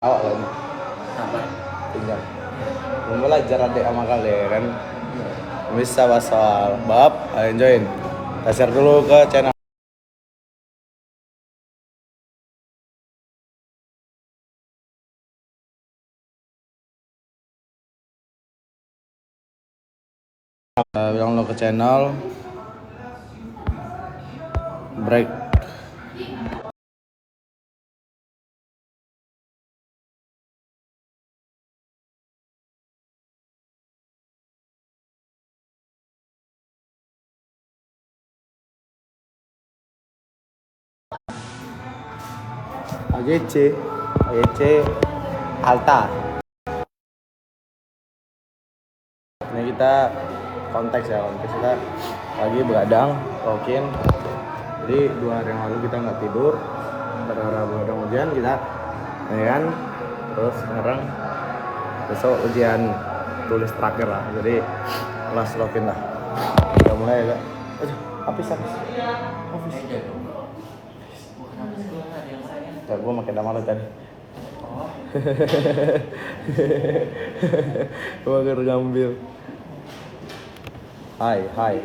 awak kan Apa? tinggal mau belajar adik sama kalian kan bisa bahas soal bab ayo join kita share dulu ke channel bilang lo ke channel break AGC Alta. Ini kita konteks kita lagi begadang login. Jadi 2 hari yang lalu kita nggak tidur gara-gara begadang ujian kita ya kan, terus sekarang besok ujian tulis terakhir lah, jadi kelas login lah. Kita mulai ya kak. Aduh, habis ya, gue makin nama lo tadi. Gue akan ngambil. Hai.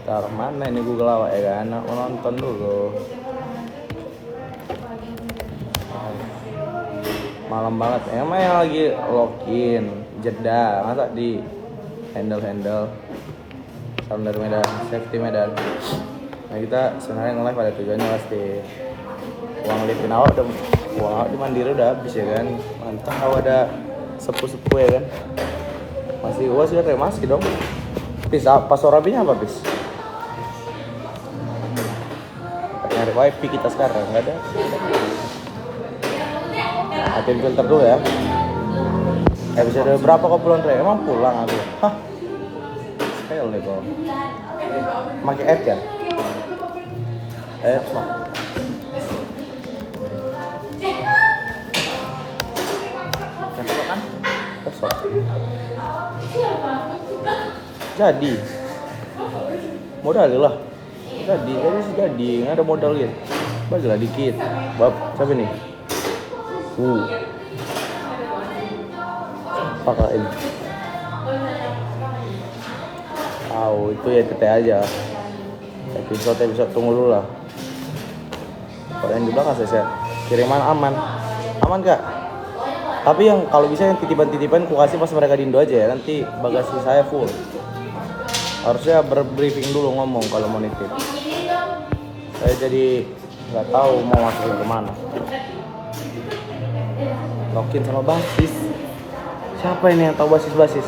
Taruh mana ini Google awak ya kan? Mau nonton dulu. Malam banget. Emang yang lagi login jeda masa di handle salam dari Medan, safety Medan. Nah kita sebenarnya nge-live pada tujuannya pasti uang lipin awak di Mandiri udah habis ya kan. Mantap awak ada sepuh ya kan. Masih gua sih remasi dong. Pis pas orabinya apa pis? Nyari wifi kita sekarang nggak ada. Atin filter dulu ya. Episode berapa kau pulang Re? Emang pulang aku? Hah? Fail nih kau. Pakai app ya? Besok. Jadi modal lah. Jadi nggak ada modal gitu. Bagilah dikit. Bab siapa nih? Pakai ini. Itu ya kita aja. Episode tunggu dulu lah. Kalau yang di belakang saya kiriman aman gak? Tapi yang kalau bisa yang titipan ku kasih pas mereka di Indo aja ya. Nanti bagasi saya full. Harusnya berbriefing dulu ngomong kalau mau nitip. Saya jadi nggak tahu mau masukin kemana. Login sama basis. Siapa ini yang tahu basis?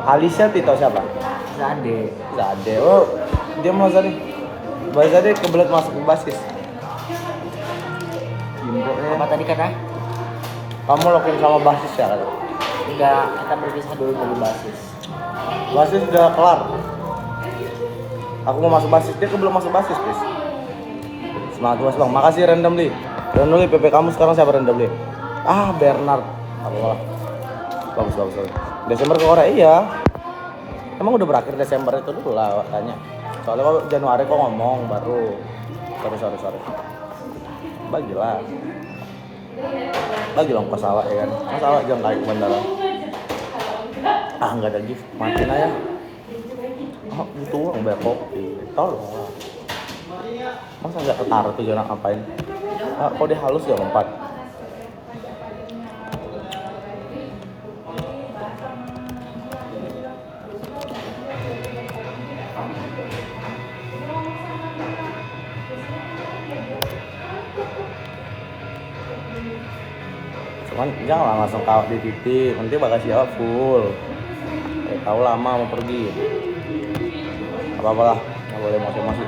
Alisa tahu siapa? Zade. Oh, dia mau Zade. Zade kebelet masuk ke basis. Apa tadi kata? Kamu login sama basis ya? Enggak, kita berpisah dulu dari basis. Basis udah kelar. Aku mau masuk basis, dia belum masuk basis, please. Semangat mas bang, makasih randomly. PP kamu sekarang siapa randomly? Bernard. Allah. Bagus. Desember ke Korea iya. Emang udah berakhir Desember itu dulu lah tanya. Soalnya kok Januari kok ngomong baru. Sorry. Bagilah ongkos awak ya kan. Masa awak jangan kayak bandara. Nggak ada gift, matiin aja. Butuh uang bayar kopi, tolong lah. Masa nggak ketaruh tuh jangan ngapain? Kok dia halus ya lompat. Cuman jangan langsung kawat di titik, nanti bagasi jawab full. Tahu lama mau pergi. Apa-apalah, nggak boleh emosi.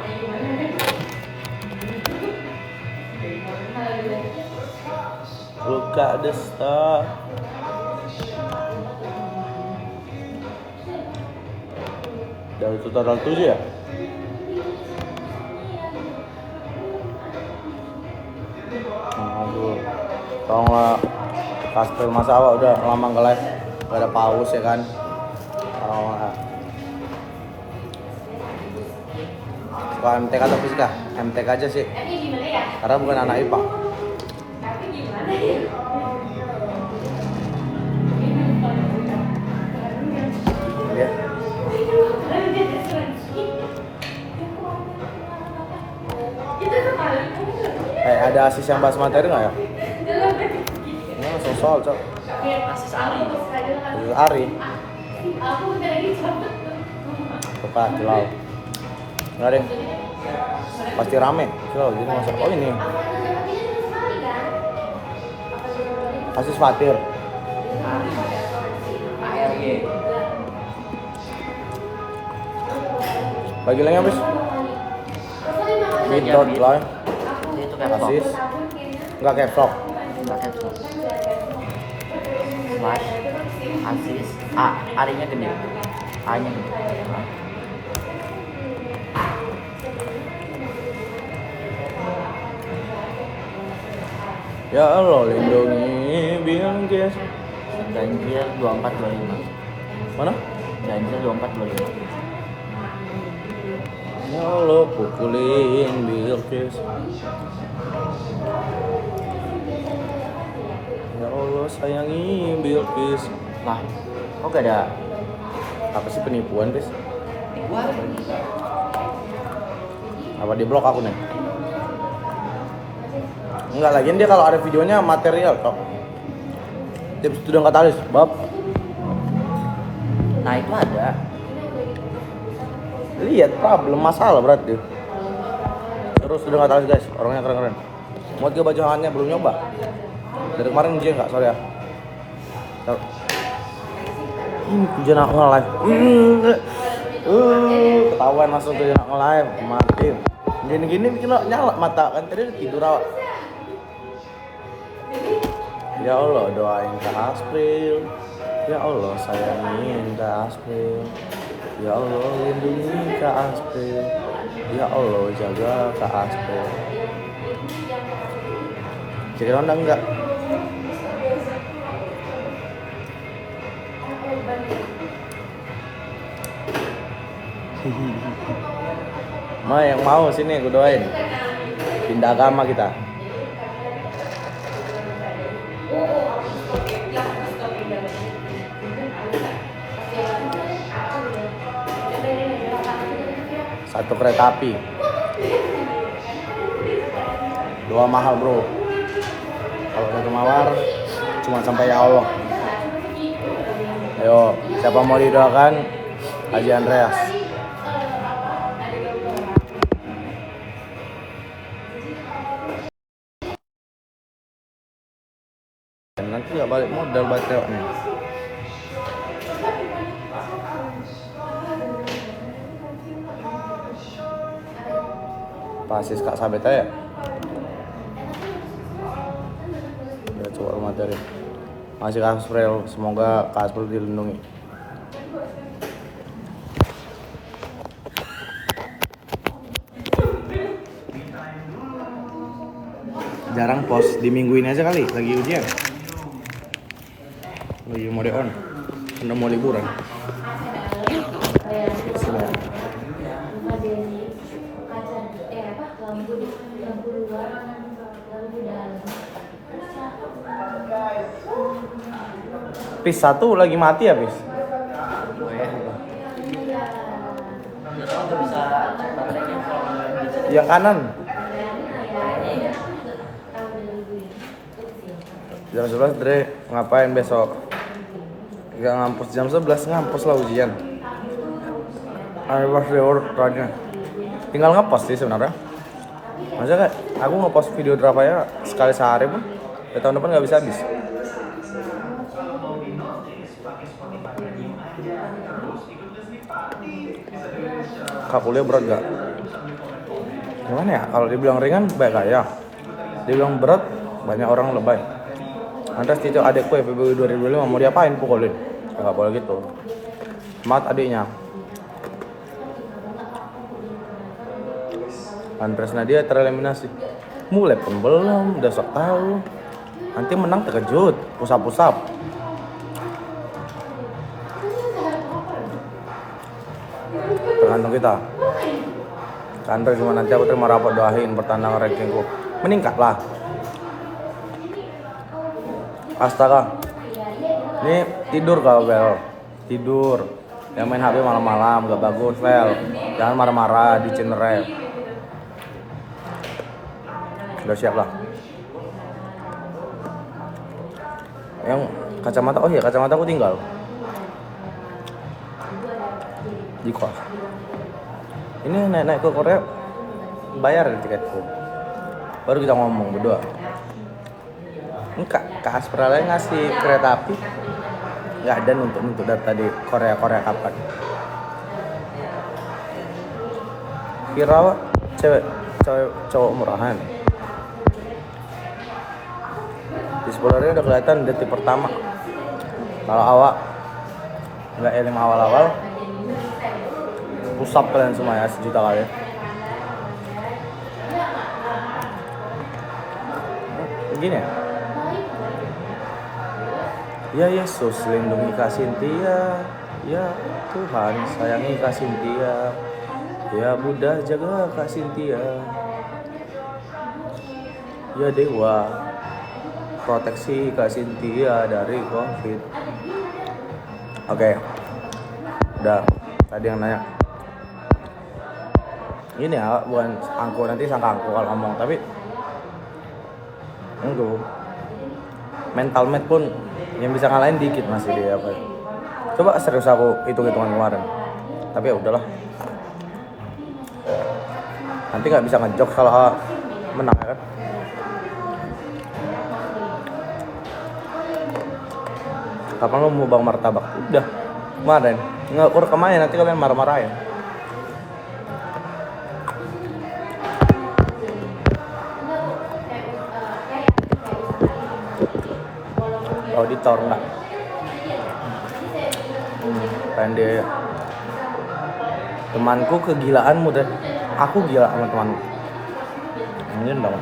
Luka desta. Dari tutorial 7 ya? Aduh. Tolonglah Kasper masa awak udah lama nge-live gak ada pause ya kan. Tolonglah. Suka MTK atau fisika? MTK aja sih. Karena bukan anak IPA. Ya. Ada asis yang bahas materi nggak ya? Ini langsung soal, Cok. Asis Ari. Asis Ari. Suka, Cilau. Enggak deh. Pasti rame. Cilau, jadi masuk. Oh ini. Asis Fatir. ARG. Bagi lagi habis. Bit.ly. Itu kayak Asis. Enggak caps lock. Enggak capsule. Slash Asis. Arinya gede. A-nya gede. Ya Allah, lindungi Bilqis. Ganjil 2425. Mana? Ganjil 2425. Ya Allah, pukulin Bilqis. Ya Allah, sayangi Bilqis. Lah, kok gak ada? Apa sih penipuan, Bis? Wah, Apa di blok aku nih? Enggak, lagian dia kalau ada videonya material kok. Tips student katalis, bab. nah itu ada. Lihat problem masalah berarti. Terus student katalis guys, orangnya keren-keren. Mau coba bacaannya belum nyoba. Dari kemarin ujian enggak, sorry ya. Ini ujian aku nge-live. Ketahuan langsung ujian aku nge-live, mati. Gini-gini bikin lo nyala mata kan tadi udah tidur awak. Ya Allah, doain Kak Aspril. Ya Allah, sayangin Kak Aspril. Ya Allah, lindungi Kak Aspril. Ya Allah, jaga Kak Aspril. Jadi ronda enggak? Ma yang mau sini gue doain. Pindah agama kita. Satu kereta api. Dua mahal, bro. Kalau satu mawar cuma sampai ya Allah. Ayo, siapa mau didoakan? Haji Andreas. Nanti nggak balik modal baterainya. Pasis Kak Sabeta ya? Ya coba materi. Masih Kak Aspril, semoga Kak Aspril dilindungi. Jarang post di minggu ini aja kali, lagi ujian. Lagi mau on, udah mau liburan. Pis satu lagi mati ya, Pis? Yang kanan. Jam 11 Dre, ngapain besok? Gak ngampus jam 11, ngampus lah ujian. Ayo pas tanya. Tinggal ngepost sih sebenarnya. Masa gak? Aku ngepost video Dravaya sekali sehari pun ya tahun depan gak bisa habis. Kak kuliah berat gak? Gimana ya? Kalau dibilang ringan baik gak ya? Dibilang berat banyak orang lebay. Andres itu adekku FEBU 2025 mau diapain pukulin? Gak boleh gitu. Semangat adiknya. Andres Nadia tereliminasi. Mulai pun belum, udah sok tahu. Nanti menang terkejut, pusap-pusap. Tergantung kita. Andres cuma nanti aku terima rapor doain pertandingan rankingku. meningkat lah. Astaga, ini tidur kau Bel, tidur. Yang main HP malam-malam gak bagus Bel. Jangan marah-marah di channel rap. Sudah siap lah. Yang kacamata, oh iya kacamata aku tinggal di kos. Ini naik ke Korea bayar tiketku. Baru kita ngomong berdua. Ini Kak Asprala ngasih kereta api nggak ada untuk data di Korea kapan. Kira cewek cowok murahan. Di spoilernya udah kelihatan detik pertama. Kalau awak nggak elim awal-awal, pusap kalian semua ya 1 juta kali. Begini ya. Ya Yesus lindungi Kak Cynthia, ya Tuhan sayangi Kak Cynthia, ya Buddha jaga Kak Cynthia, ya Dewa proteksi Kak Cynthia dari COVID. Oke. Udah tadi yang nanya. Ini ya bukan angku, nanti sangka angku kalau ngomong, tapi enggak. Mental mat pun yang bisa ngalahin dikit masih dia apa. Coba serius aku hitung-hitungan kemarin. Tapi ya udahlah. Nanti nggak bisa ngejok kalau menang ya kan. Kapan lo mau bang martabak? Udah kemarin nggak kurang kemarin, nanti kalian marah-marahin. Auditor enggak pendek. Temanku kegilaan muda, aku gila sama temanku. Mungkin dong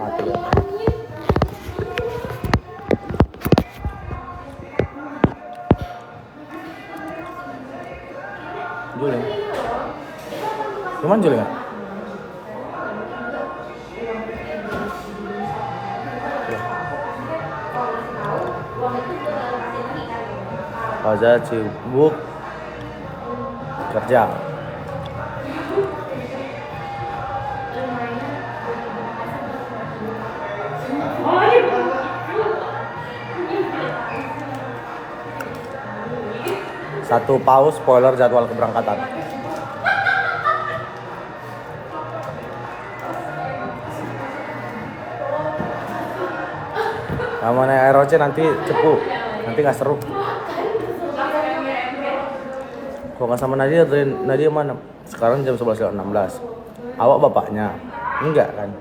mati ya. Juling. Cuman juling nggak? Faza sibuk kerja. Satu paus spoiler jadwal keberangkatan. Sama naik ROC nanti cepu, nanti nggak seru. Kalau nggak sama Nadia mana? Sekarang jam 11.16. Awak bapaknya? Enggak kan?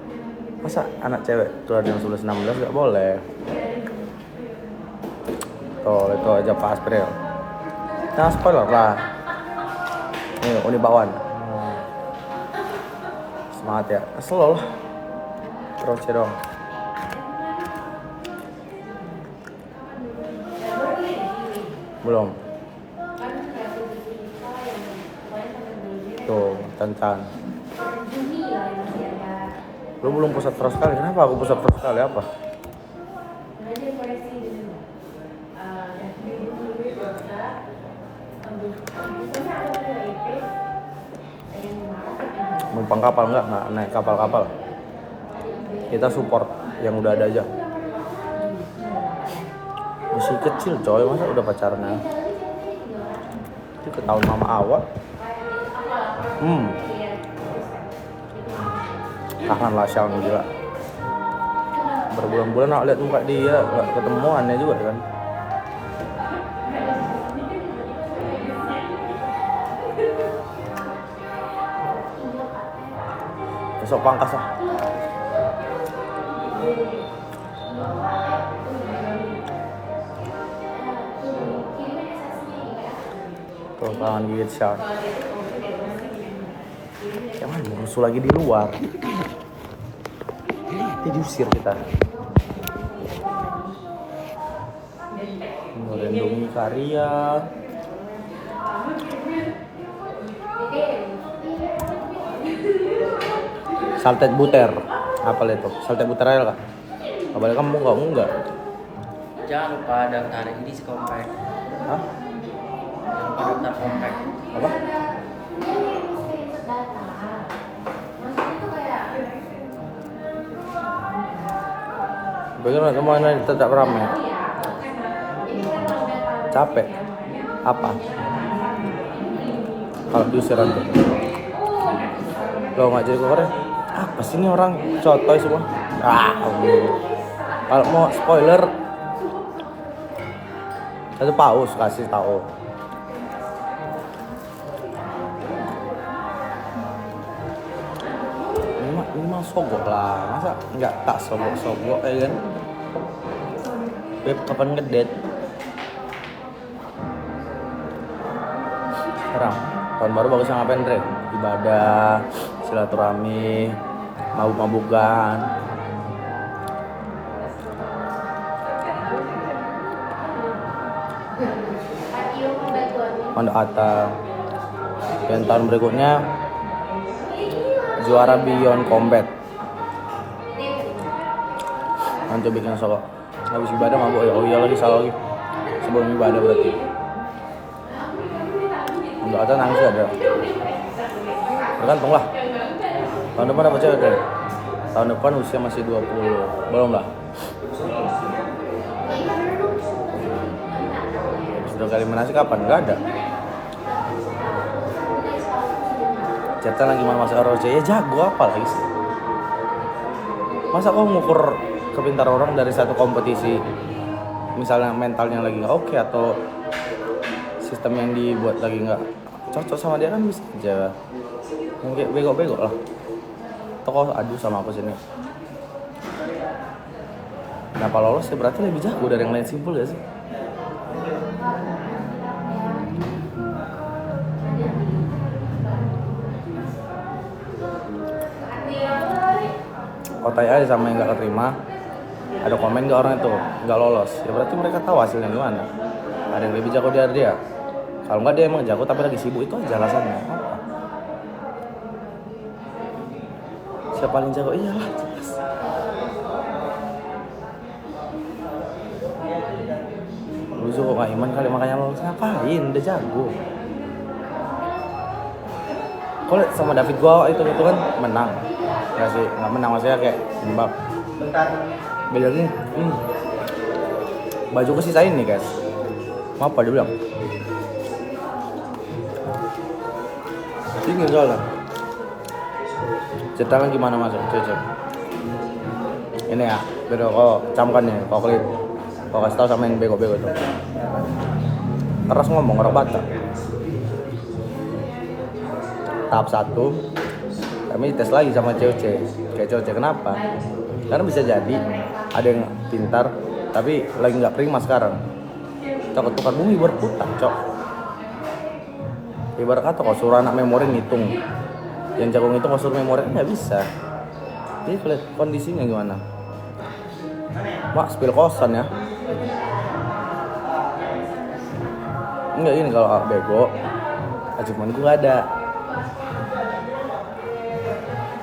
Masa anak cewek keluar jam 11.16 nggak boleh? Tuh itu aja Pak Asprel. Nah spoiler lah. Nih Uni Bakwan. Semangat ya. Slow lah. ROC dong. Belum. Tuh, Tantan. Lu belum pusat terus kali. Kenapa aku pusat terus kali apa? Numpang kapal nggak naik kapal-kapal. Kita support yang udah ada aja. Masih kecil coy, masa udah pacaran ya? Itu ketahuan mama awak. Tahan lah Syang gila. Berbulan-bulan nak lihat muka dia, nggak ketemu, aneh juga kan. Besok pangkas lah. Tuh tangan gigit Syang. Jangan musuh lagi di luar. Diusir kita. Goreng Indomie Karya. Salted butter. Apa itu? Salted butter aja kah? Apalagi kamu enggak. Jangan lupa daftar ini kompak. Hah? Jangan lupa daftar kompak. Apa? Bagaimana kemana tetap ramai? Capek? Apa? Kalau diusir nanti? Lo nggak jadi korea? Apa sih ini orang cotoy semua? Kalau mau spoiler, satu paus kasih tahu. Ini mah sogok lah, masa nggak tak sogok ya kan? Beb kapan ngedate? Sekarang tahun baru bagus ngapain Dre? Ibadah, silaturahmi, mabuk-mabukan. Pondok Ata. Dan tahun berikutnya juara Beyond Combat. Nanti bikin solo. Habis ibadah mabuk ya. Oh iya lagi salah lagi. Sebelum ibadah berarti. Pondok Ata nangis ada. Tergantung lah. Tahun depan dapat cewek deh. Tahun depan usia masih 20. Belum lah. Sudah kali menasi kapan? Gak ada. Cerita lagi mana masuk ROC ya jago apa lagi sih? Masa kau ngukur kepintaran orang dari satu kompetisi, misalnya mentalnya lagi nggak oke atau sistem yang dibuat lagi nggak cocok sama dia kan bisa aja. Yang kayak bego-bego lah. Toko adu sama aku sini. Kenapa lolos ya berarti lebih jago dari yang lain, simpel gak sih? Kotai aja sama yang gak keterima, ada komen gak orang itu gak lolos, ya berarti mereka tahu hasilnya gimana. Ada yang lebih jago dari dia. Kalau nggak dia emang jago tapi lagi sibuk, itu aja alasannya. Apa? Siapa paling jago? Iyalah jelas. Lu kok gak iman kali makanya lolos, ngapain? Udah jago. Kalau sama David gua itu kan menang. Ya sih, nggak menang maksudnya kayak imbang. Beda gini, baju kesisain nih guys. Mau apa dia bilang? Dingin soalnya. Ceritanya gimana masuk? Cek. Ini ya, beda kok camkan nih, kok klip. Kok kasih tau sama yang bego-bego itu. Terus ngomong orang Batak. Tahap 1 kami tes lagi sama COC. Kayak COC kenapa? Karena bisa jadi ada yang pintar tapi lagi nggak prima sekarang. Cok tukar bumi berputar cok. Ibarat kata kok suruh anak memori ngitung, yang jago ngitung kok suruh memori nggak bisa. Jadi lihat kondisinya gimana. Mak spill kosan ya. Enggak ini kalau bego achievement gue ada.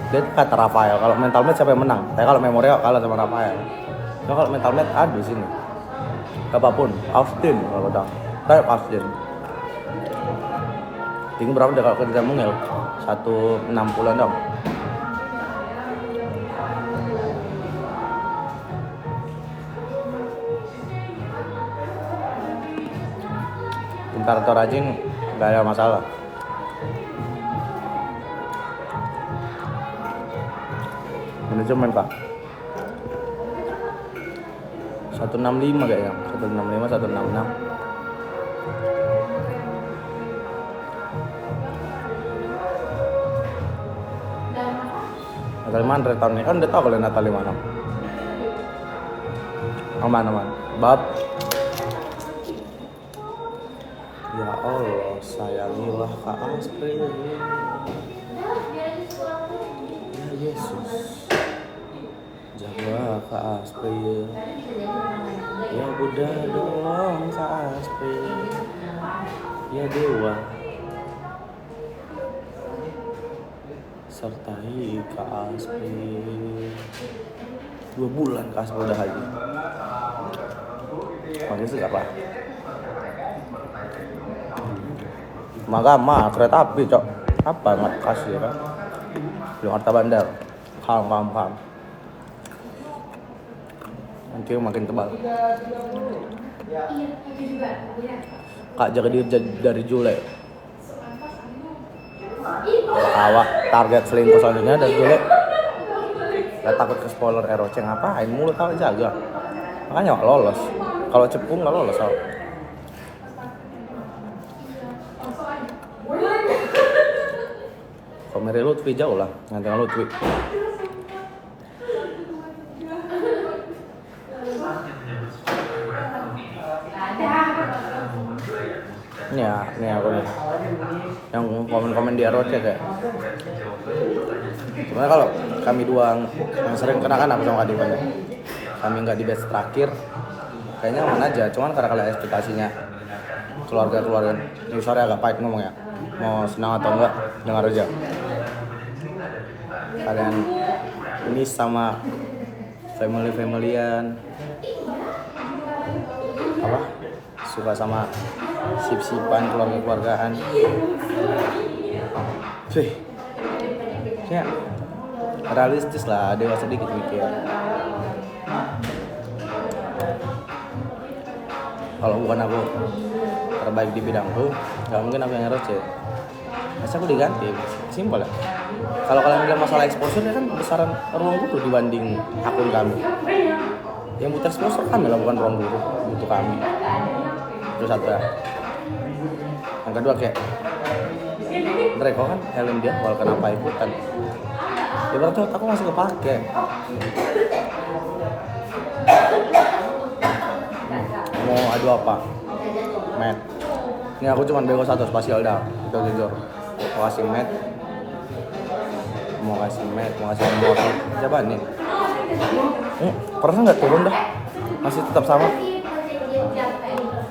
Dia kata Rafael, kalau mental match siapa yang menang? Tapi kalau memori kalah sama Rafael. Nah, kalau mental match ada di sini. Apapun, Austin kalau udah. Kayak Austin. Tinggi berapa deh kalau kerja mungil? 160-an dong. Pintar atau rajin nggak ada masalah. Manajemen pak 165 kayaknya 165 166. Natal mana tahun ini kan udah tau kalau Natal mana. Aman bab. Ya Allah sayangilah Kak Astrid. Ya Yesus, Wah, Kak Aspri. Ya udah dong Kak Aspri. Ya dewa. Sertai Kak Aspri. 2 bulan Kak Aspri udah haji. Makin segar lah. Magama, kereta api cok. Apa nggak kasih kan? Jakarta Bandar. Paham. Nanti makin tebal. Kak jaga diri dari Jule. Awak target selingkuh selanjutnya dari Jule. Gak takut ke spoiler ROC ngapain? Mulut awak jaga. Makanya gak lolos. Kalau cepung gak lolos awak. Komeri Lutfi jauh lah. Nanti Lutfi. Nih aku nih yang komen-komen di ROC kayak sebenarnya kalau kami dua yang sering kenakan aku sama Kak Divan ya, kami nggak di batch terakhir kayaknya aman aja, cuman karena kalian ekspektasinya keluarga ini sore agak pahit ngomong ya, mau senang atau enggak dengar aja. Kalian ini sama family-familyan apa suka sama sip-sipan keluarga-keluargaan sih ya realistis lah, dewasa dikit mikir. Kalau bukan aku terbaik di bidangku gak mungkin aku yang ROC, masa aku diganti, simpel ya. Kalau kalian bilang masalah exposure ya kan besaran ruang guru dibanding akun kami, yang butuh exposure kami lah, bukan ruang guru butuh kami. Itu satu ya. Yang kedua kayak mereka kan helm dia awal kenapa ikutan ya, berarti aku masih kepake. Mau adu apa? Matt. Ini aku cuma bego 1 spasial dah, itu jujur. Mau kasih Matt, mau kasih motor, coba nih. Pernah nggak turun dah? Masih tetap sama?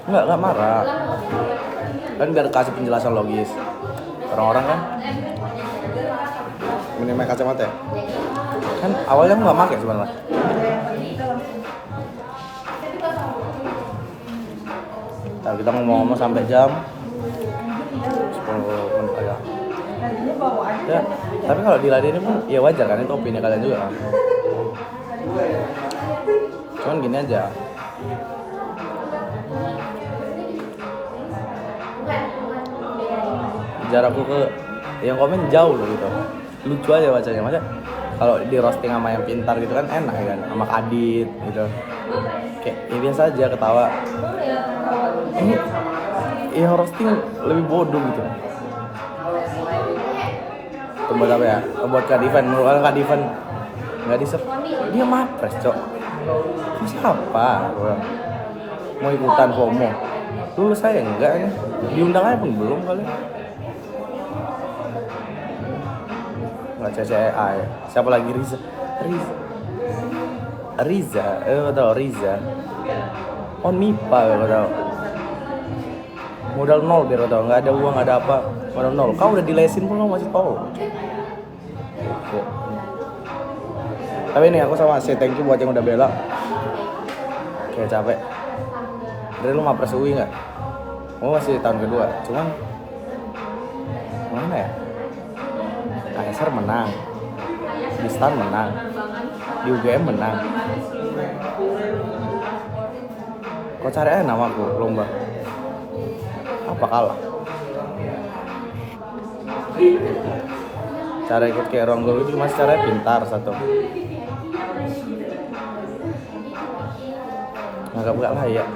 Nggak marah. Kan biar kasih penjelasan logis. Orang-orang kan minimal kacamata ya? Kan awalnya aku nggak pakai sebenarnya. Nah, kita ngomong-ngomong sampai jam 10 menit aja. Ya, tapi kalau diladenin pun ya wajar kan, itu opini kalian juga kan. Cuman gini aja. Jarakku ke yang komen jauh loh gitu. Lucu aja bacanya. Masa kalau di roasting sama yang pintar gitu kan enak ya kan, sama Kadit gitu. Kayak ya biasa aja ketawa. Ini yang roasting lebih bodoh gitu. Itu buat apa ya? Buat Kak Divan, menurut kalian Kak Divan nggak di-serve, dia mapres cok. Siapa? Mau ikutan FOMO? Dulu saya enggak ya. Diundang aja pun belum kali. Nggak CCI. Siapa lagi? Riza. Tau Riza. On MIPA gak tau. Modal 0 biar tau. Nggak ada uang, nggak ada apa. Modal 0. Kau udah dilesin pun kau masih tahu. Tapi ini aku sama say thank you buat yang udah bela. Kayak capek. Dari lu mapres UI nggak? Oh masih tahun kedua. Cuman mana ya? KSR menang, di STAN menang, di UGM menang. Kok cari aja namaku lomba? Apa kalah? Cara ikut kayak orang dulu itu masih caranya pintar satu. Nggak layak.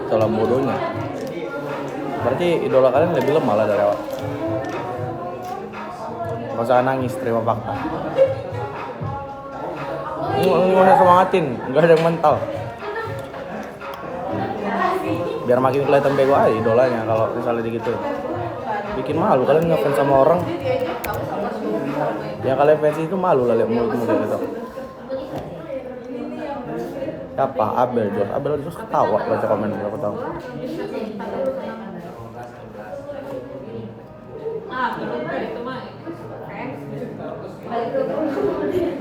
Itulah bodohnya. Berarti idola kalian lebih lemah lah dari awal. Gak usah nangis, terima fakta. Ini usah semangatin, gak ada yang mental. Biar makin kelihatan bego aja idolanya kalau misalnya gitu. Bikin malu kalian ngefans sama orang Yang kalian fans itu malu lah lihat mulutmu kayak gitu. Siapa? Abel Jos ketawa baca komen aku tahu.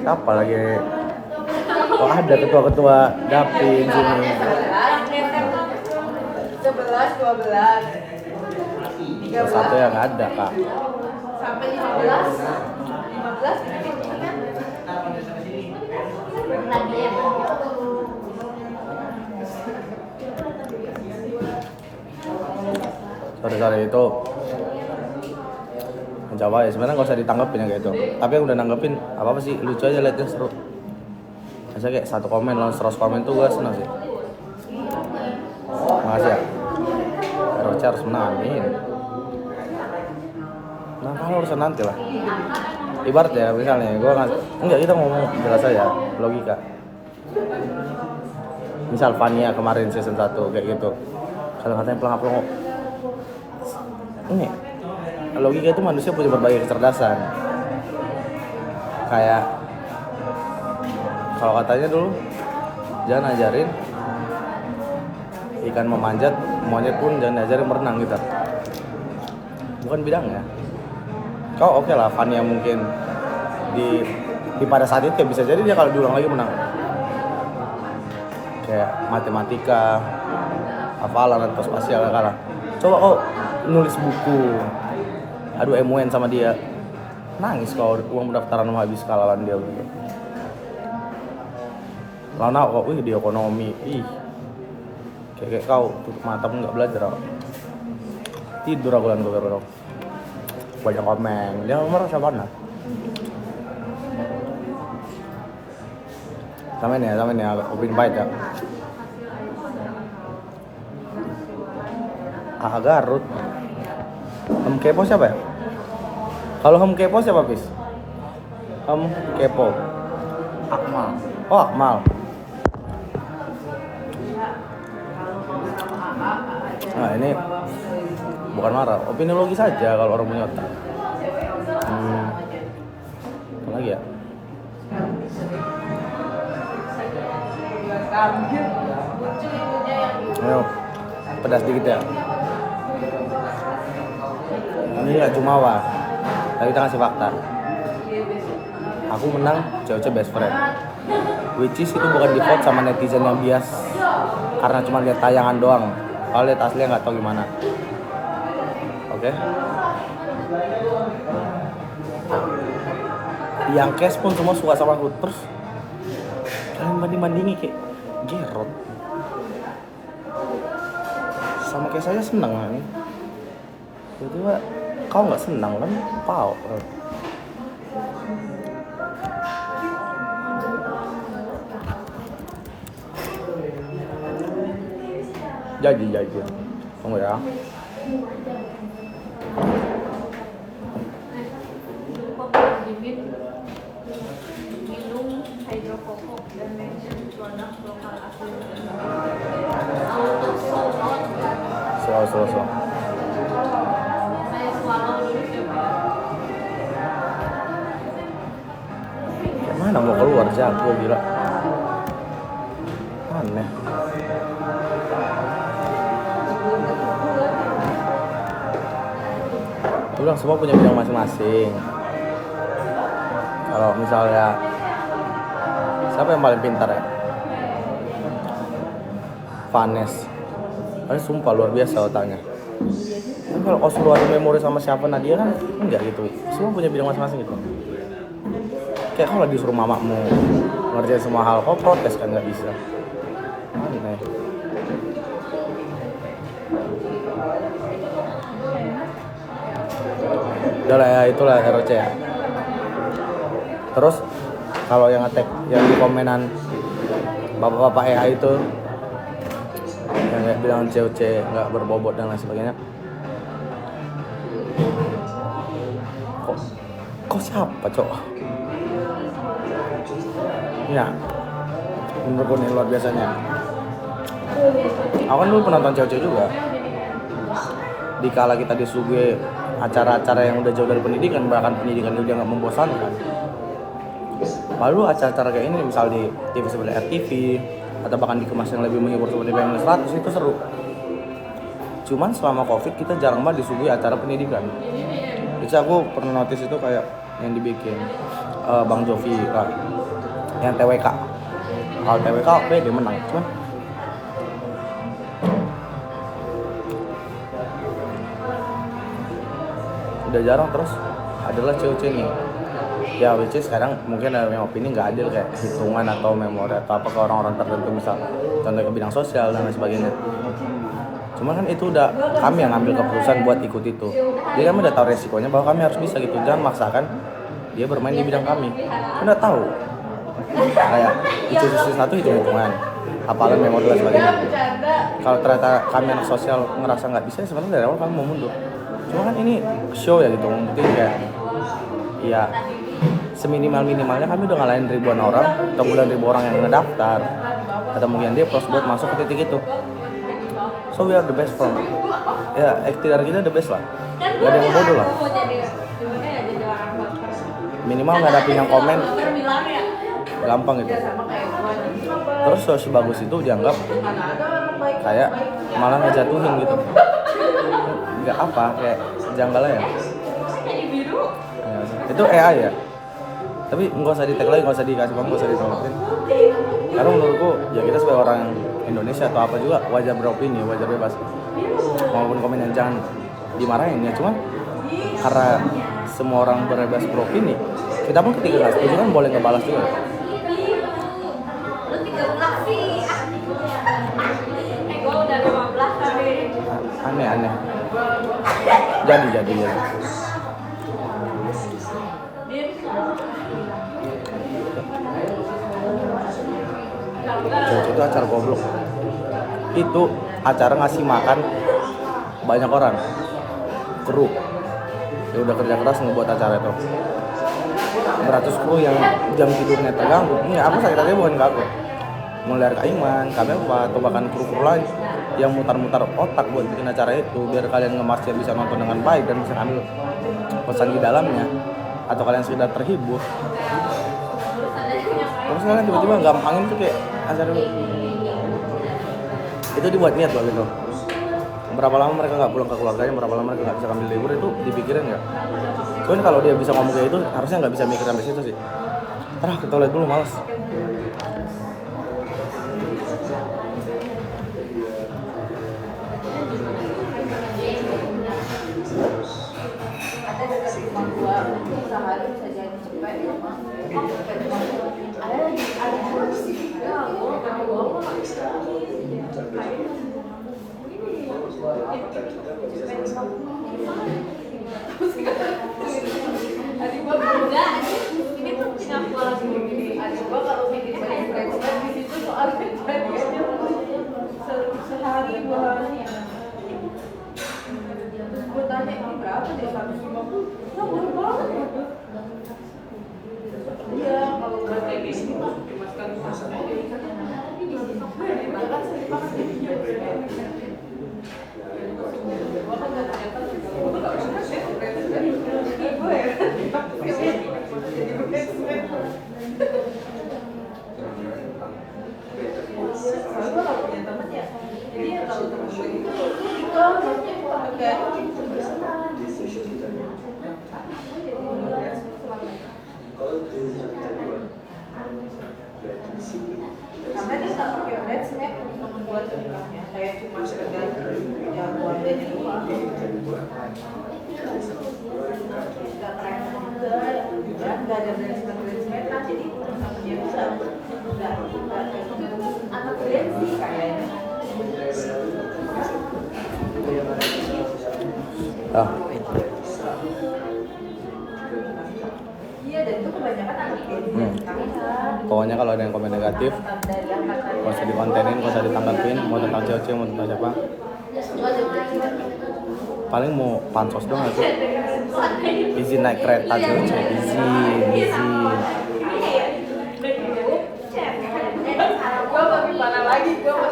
Siapa lagi? Oh ada ketua-ketua dapin sini. 11, 12, Satu yang ada kak. sampai 15, 15 Sorry itu mencoba ya sebenarnya nggak usah ditanggepin yang kayak itu. Tapi yang udah nanggepin apa sih lucu aja liatnya seru. Masa kayak satu komen lawan 100 komen tuh gue senang sih. Makasih ya. Rocha harus menangin. Nah kalau urusan nanti lah. Ibarat ya misalnya gue enggak kita ngomong jelas aja logika. Misal Fania kemarin season 1 kayak gitu. Kalau katanya pelangap-pelangap ini logika itu manusia punya berbagai kecerdasan. Kayak kalau katanya dulu jangan ajarin ikan memanjat, monyet pun jangan ajarin berenang gitu. Bukan bidangnya. Kau oke lah Fania mungkin di pada saat itu ya bisa jadi dia kalau diulang lagi menang. Kayak matematika, hafalan atau spasial kalah. Coba kau nulis buku, adu MUN sama dia, nangis kalau uang pendaftaran mau habis kalahan dia gitu. Lana kok, di ekonomi, kayak kau tutup mata pun nggak belajar kok. Tidur aku lan gue banyak komen, dia nomor siapa nak? Sama ini ya, opini baik ya. Garut. Kepo siapa ya? Kalau kepo siapa Pis? Kepo. Akmal. Oh Akmal. Nah ini bukan marah, opini logis saja kalau orang punya otak. Apa lagi ya? Ayo, pedas dikit ya. Ini gak jumawa, tapi kita kasih fakta. Aku menang, cewek best friend. Which is itu bukan di vote sama netizen yang bias karena cuma lihat tayangan doang. Kalau lihat aslinya nggak tahu gimana. Oke? Yang cash pun semua suka sama aku. Terus kalian banding-bandingi kayak Gerot sama kayak saya seneng kan? Tiba-tiba kau nggak senang kan? Pau. Jadi tunggu ya. minum hidrokokok dan mention produk lokal asli. So. Saya swallow dulu coba. Kayak mana mau keluar jago gila. Aneh. Bilang semua punya bidang masing-masing. Kalau misalnya siapa yang paling pintar ya? Vanes. Sumpah luar biasa otaknya. Tapi kalau kau suruh adu memori sama siapa Nadia kan enggak gitu. Semua punya bidang masing-masing gitu. Kayak kalau lagi suruh mamamu ngerjain semua hal, kau protes kan nggak bisa. Aneh. Udah lah ya, itulah ROC ya. Terus kalau yang ngetek yang di komenan bapak-bapak EA itu yang kayak bilang COC nggak berbobot dan lain sebagainya, kok siapa cowok? Ya, menurutku ini luar biasanya. Aku kan dulu penonton COC juga. Dikala kita disuguhi acara-acara yang udah jauh dari pendidikan, bahkan pendidikan udah nggak membosankan. Lalu acara-acara kayak ini misal di TV seperti RTV atau bahkan dikemas yang lebih menghibur seperti PML 100 itu seru. Cuman selama Covid kita jarang banget disuguhi acara pendidikan. Jadi aku pernah notice itu kayak yang dibikin Bang Jovi lah, yang TWK. Kalau TWK oke dia menang, cuman udah jarang. Terus adalah cewek-cewek nih ya, which is sekarang mungkin ada yang opini nggak adil kayak hitungan atau memori atau apa ke orang-orang tertentu, misal contoh ke bidang sosial dan lain sebagainya. Cuman kan itu udah kami yang ngambil keputusan buat ikut itu, jadi kami udah tahu resikonya bahwa kami harus bisa gitu. Jangan maksakan dia bermain di bidang kami, kan udah tahu kayak itu satu hitungan apalan memori dan sebagainya. Kalau ternyata kami anak sosial ngerasa nggak bisa, sebenarnya dari awal kami mau mundur. Cuma kan ini show ya gitu, mungkin kayak ya seminimal-minimalnya kami udah ngalahin ribuan orang atau bulan ribu orang yang ngedaftar atau mungkin dia pros buat masuk ke titik itu. So we are the best from ya, ikhtiar kita the best lah, gak ada yang bodoh lah. Minimal ngadapin yang komen gampang gitu. Terus sebagus itu dianggap kayak malah ngejatuhin gitu, nggak apa, kayak janggal ya. Itu AI ya, tapi nggak usah di-tag lagi, nggak usah dikasih paham, nggak usah ditolongin. Karena menurutku ya kita sebagai orang Indonesia atau apa juga wajar beropini, wajar bebas. Maupun komen yang jangan dimarahin ya, cuman karena semua orang bebas beropini, kita pun ketika nggak setuju kan boleh ngebalas juga. Aneh. Jadi. Itu acara goblok. Itu acara ngasih makan banyak orang, kru ya udah kerja keras ngebuat acara itu. Beratus kru yang jam tidurnya terganggu. Ini aku sakit hati bukan ke aku, mulai dari Kak Iman, Kak Melva, atau bahkan kru-kru lain yang mutar-mutar otak buat bikin acara itu biar kalian ngemasnya bisa nonton dengan baik dan bisa ambil pesan di dalamnya, atau kalian sekedar terhibur. Terus kalian tiba-tiba gampangin tuh kayak acara itu dibuat niat loh gitu. Berapa lama mereka nggak pulang ke keluarganya, berapa lama mereka nggak bisa ambil libur, itu dipikirin ya. Cuman kalau dia bisa ngomong kayak itu, harusnya nggak bisa mikir sampai situ sih. Kita lihat dulu, males. Sehari bisa jadi cepet. Ada kursi. Ya, gua adik gua enggak, ini tuh tinggal pola gini. Adik gua kalau bikin banyak di situ soalnya jadi sehari 2 hari ya. Terus gua tanya ini berapa deh, 150. Nah, murah banget. Iya, kalau buat kayak gini mah cuma sekali pasang aja. Bahkan sering banget gua kan nggak ternyata gua nggak pernah sih gue ya soalnya gue nggak punya temen ya, jadi ya kalau temen gue itu maksudnya kayak karena dia nggak pakai bridesmaid untuk membuat nikahnya, kayak cuma sekedar ya keluarganya doang. Nggak keren juga, ya nggak ada bridesmaid nanti di sama dia bisa nggak itu anak Nancy kayaknya. Iya, dan itu kebanyakan anak Pokoknya kalau ada yang komen negatif, gak usah dikontenin, gak usah ditanggapin, mau tentang cewek-cewek, mau tentang siapa. Paling mau pansos doang aja. Izin naik kereta cewek-cewek, izin.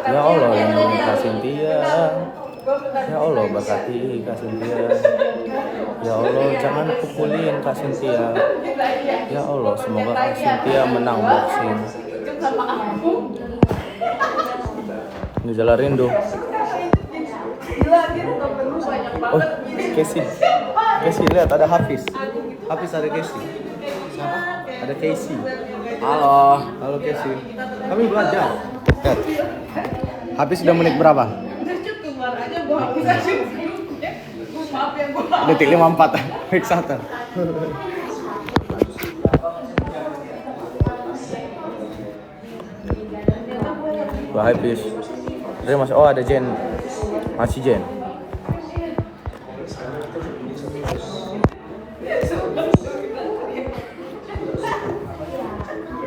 Ya Allah, yang Kak Cynthia. Ya Allah, berkati Kak Cynthia. Ya Allah, jangan pukulin Kak Cynthia. Ya Allah, semoga Kak Cynthia menang boxing. Sama aku. Ini Jalan Rindu. Gila, dia tuh perlu banyak Oh, banget gini. Casey lihat ada Hafiz. Hafiz ada Casey. Ada Casey. Halo. Halo Casey. Kami belajar. Lihat. Hafiz sudah menit berapa? Udah cukup kemarin aja gua hapus aja grupnya. Maaf ya gua. Detik 54. Baik satu. Wah, Hafiz. Dia masih, oh ada Jen. Masih Jen.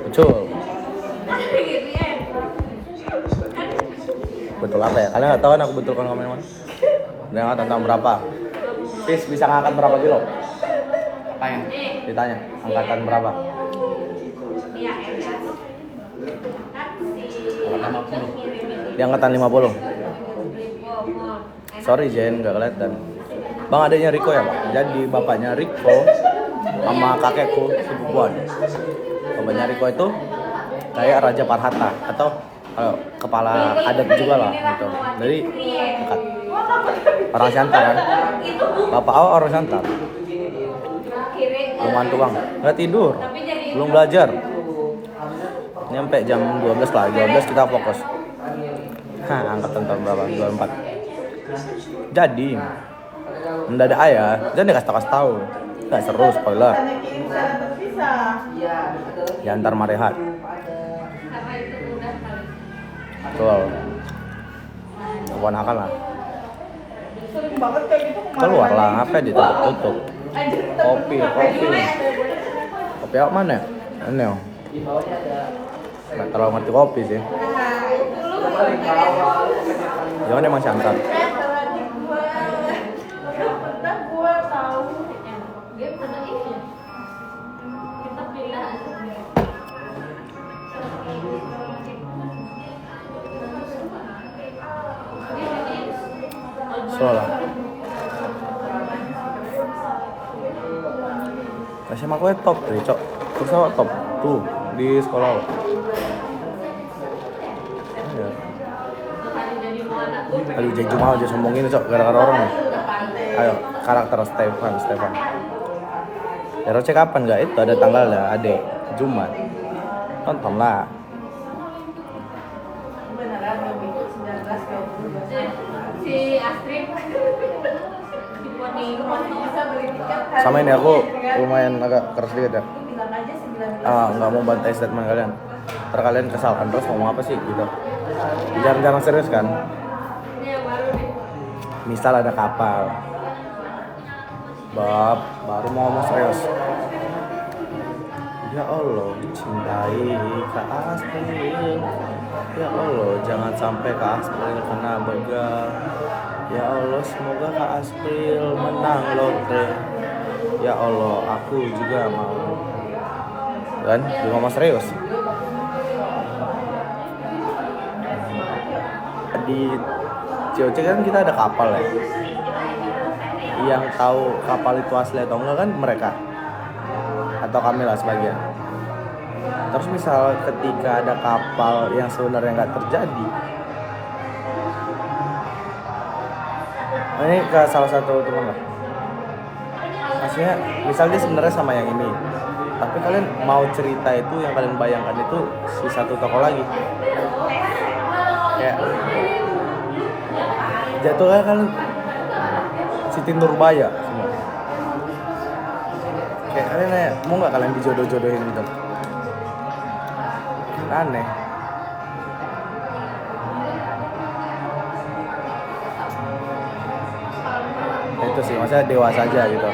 Betul. Betul apa ya? Kalian nggak tahu kan aku betulkan komen mana? Dia ngangkat tentang berapa? Fis bisa ngangkat berapa kilo? Apa yang? Ditanya, angkatan berapa? Dia angkatan 50. Sorry Jen, nggak kelihatan. Bang adanya Riko ya Pak? Jadi bapaknya Riko sama kakekku sepupuan. Bapaknya Riko itu kayak Raja Parhata atau kepala adat juga lah gitu. Jadi dekat. Orang Siantar kan? Bapak awak orang Siantar. Belum tuang, nggak tidur, belum belajar. Nyampe jam 12 lah, 12 kita fokus. Angkatan tahun berapa? 24. Jadi mendadak ayah, jangan dikasih tahu. Nggak seru spoiler. Ya antar marehat. Betul. Keponakan lah. Sering banget kayak gitu kemarin. Keluar lah, ngapain ditutup? Kopi. Kopi apa mana? Ini oh. Nggak terlalu ngerti kopi sih. Jangan emang Siantar. Gua tahu. Dia pernah ini. Kita pilih Soalnya SMA aku top deh, cok. Terus awak top tuh di sekolah. Ya. Aduh, jadi cuma aja sombongin cok gara-gara orang nih. Ayo, karakter Stefan. Ya Roce kapan nggak itu ada tanggalnya, Ade Jumat. Tontonlah. Beneran lebih 19 si Astrid di Poni bisa beli tiket. Sama ini aku lumayan agak keras dikit ya. Bilang aja 19. Nggak mau bantai statement kalian. Ntar kalian kesal kan terus ngomong apa sih gitu. Jarang-jarang serius kan. ini yang baru nih. Misal ada kapal. Bab, baru mau ngomong serius. Ya Allah, cintai Kak Aspril. Ya Allah, jangan sampai Kak Aspril kena begal. Ya Allah, semoga Kak Aspril menang lotre. Ya Allah, aku juga mau. Kan, dia ngomong serius. Di COC kan kita ada kapal ya. Yang tahu kapal itu asli atau enggak kan mereka atau kami lah sebagian. Terus misal ketika ada kapal yang sebenarnya nggak terjadi, ini ke salah satu teman lah. Maksudnya misal dia sebenarnya sama yang ini, tapi kalian mau cerita itu yang kalian bayangkan itu si satu toko lagi. Kayak jatuhnya kan Siti Nurbaya semua. Kayak kalian nanya, mau nggak kalian dijodoh-jodohin gitu? Aneh. Itu sih, maksudnya dewasa aja gitu.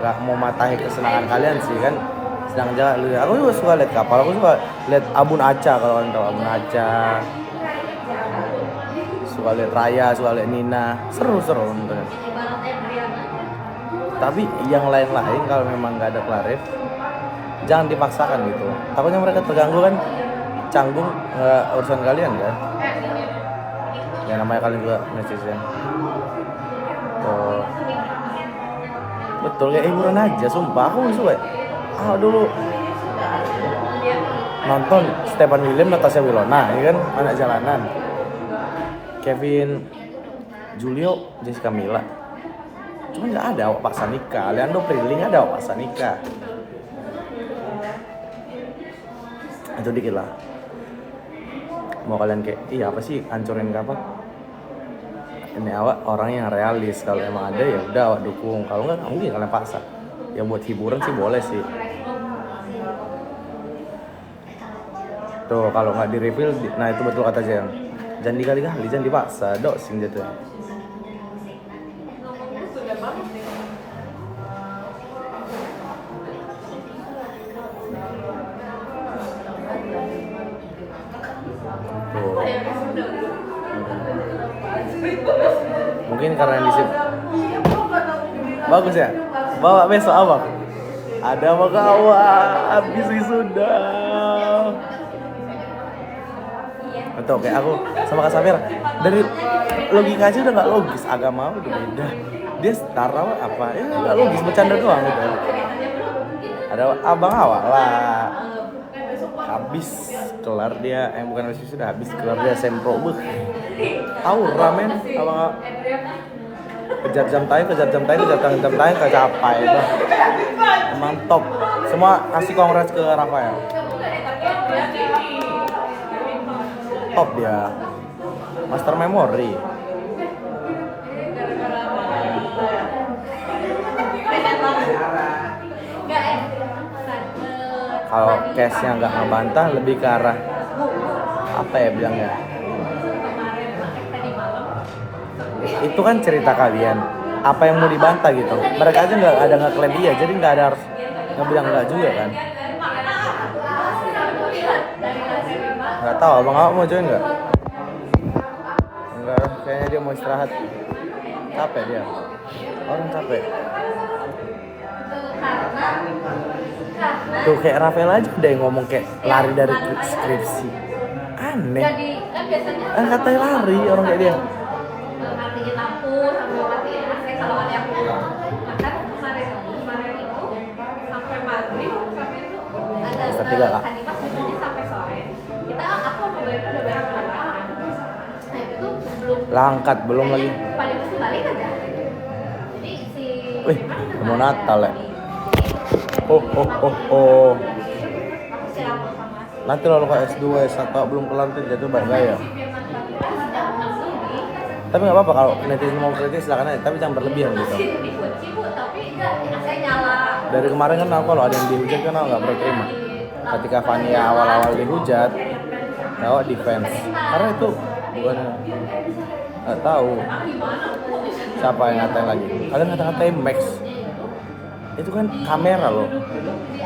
Nggak mau matahi kesenangan kalian sih kan. Senang aja lu. Aku juga suka lihat kapal, aku suka lihat Abun Aca kalau kalian tahu Abun Aca. Suka lihat Raya, suka lihat Nina, seru-seru nontonnya. Tapi yang lain-lain kalau memang nggak ada Clarif, jangan dipaksakan gitu. Takutnya mereka terganggu kan, canggung nggak urusan kalian kan. Ya Ya namanya kalian juga netizen. Oh. Betul kayak hiburan aja, sumpah aku nggak suka. Dulu nonton Stefan William, Natasha Wilona, ya kan, anak jalanan. Kevin Julio, Jessica Mila. Cuma nggak ada awak paksa nikah. Leandro Prilly nggak ada awak paksa nikah. Itu dikit lah. Mau kalian kayak, iya apa sih hancurin ke apa? Ini awak orang yang realis. Kalau emang ada ya udah awak dukung. Kalau nggak mungkin kalian paksa. Ya buat hiburan sih boleh sih. Tuh kalau nggak di reveal, nah itu betul kata Jeng. Jangan dikali-kali, jangan dipaksa, doxing jatuh. Tuh. Mungkin karena di sini bagus ya. Bawa besok abang. Ada apa kawan? Habis wisuda. Betul kayak aku sama Kak Safira. Dari logika aja udah nggak logis, agama udah beda. Dia setara apa? Ya nggak logis, bercanda doang gitu. Ada abang awak lah. Habis kelar dia, bukan habis sudah habis kelar dia sempro beuh. Aura men, abang kejar jam tayang, kecapai itu. Mantap. Semua kasih kongres ke Rafael. Top dia. Master memory. Kalau case-nya nggak ngebantah, lebih ke arah apa ya bilangnya? Itu kan cerita kalian. Apa yang mau dibantah gitu? Mereka aja nggak ada ngeklaim dia, jadi nggak ada harus ngebilang nggak juga kan? Nggak tahu, abang awak mau join nggak? Enggak, kayaknya dia mau istirahat. Capek dia. Orang capek. Tuh kayak Rafael aja udah yang ngomong kayak lari dari skripsi. Aneh. Jadi kan biasanya Katanya lari orang kayak dia. matiin lampu sambil matiin AC kalau ada yang pulang. Bahkan kemarin itu sampai maghrib sampai itu ada Bisa tiga, Kak. Hanimas biasanya sampai sore. Aku sama Boy itu udah bayar penerbangan. Nah itu belum Langkat belum lagi. paling pasti balik aja. Jadi si Wih, mau Natal ya. Oh. si lampu sama si Nanti kalau ke S2, S1 belum kelar tuh jatuh balik gaya. Tapi nggak apa-apa kalau netizen mau kritik silakan aja, tapi jangan berlebihan gitu. dikunci bu, tapi AC nyala. Dari kemarin kan aku kalau ada yang dihujat kan aku nggak pernah terima. Ketika Fania awal-awal dihujat, aku defense. Karena itu bukan nggak tahu siapa yang ngatain lagi. Kalian ngata-ngatain Max. Itu kan kamera loh.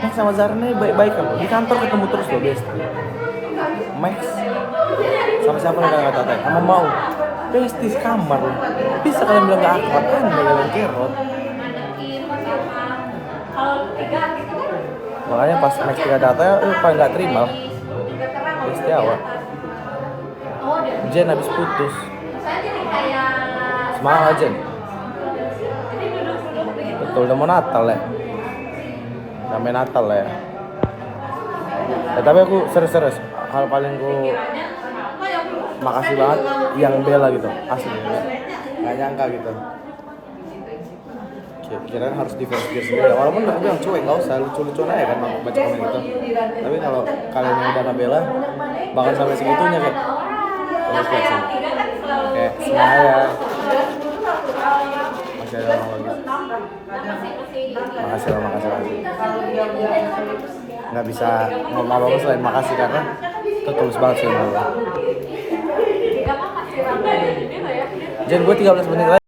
Max sama Zarna baik-baik kan. Di kantor ketemu terus loh besti. Max sama siapa yang ngata-ngatain? Sama Mau. Besti kamar loh. Bisa kalian bilang gak akrab kan? Kalian kerot. Kalau tiga gitu kan. Makanya pas Max 3 data paling gak terima lah. Besti awak. Oh, dia. Jen habis putus. Saya jadi kayak Semangat Jen. jadi duduk-duduk begitu. Betul, udah mau Natal ya. Sampai Natal ya. Tapi aku serius. Hal paling ku makasih banget yang bela gitu. Asli. Gak nyangka gitu. Kirain harus defense diri sendiri. Walaupun aku bilang cuek, gak usah lucu-lucuan aja kan baca komen gitu. Tapi kalau kalian yang udah ngebela, bakal sampai segitunya kayak respect sih. Kayak semuanya masih ada orang lagi. Makasih lah. Nggak bisa ngomong apa-apa selain makasih karena itu tulus banget sih. Jen, gue 13 menit lagi.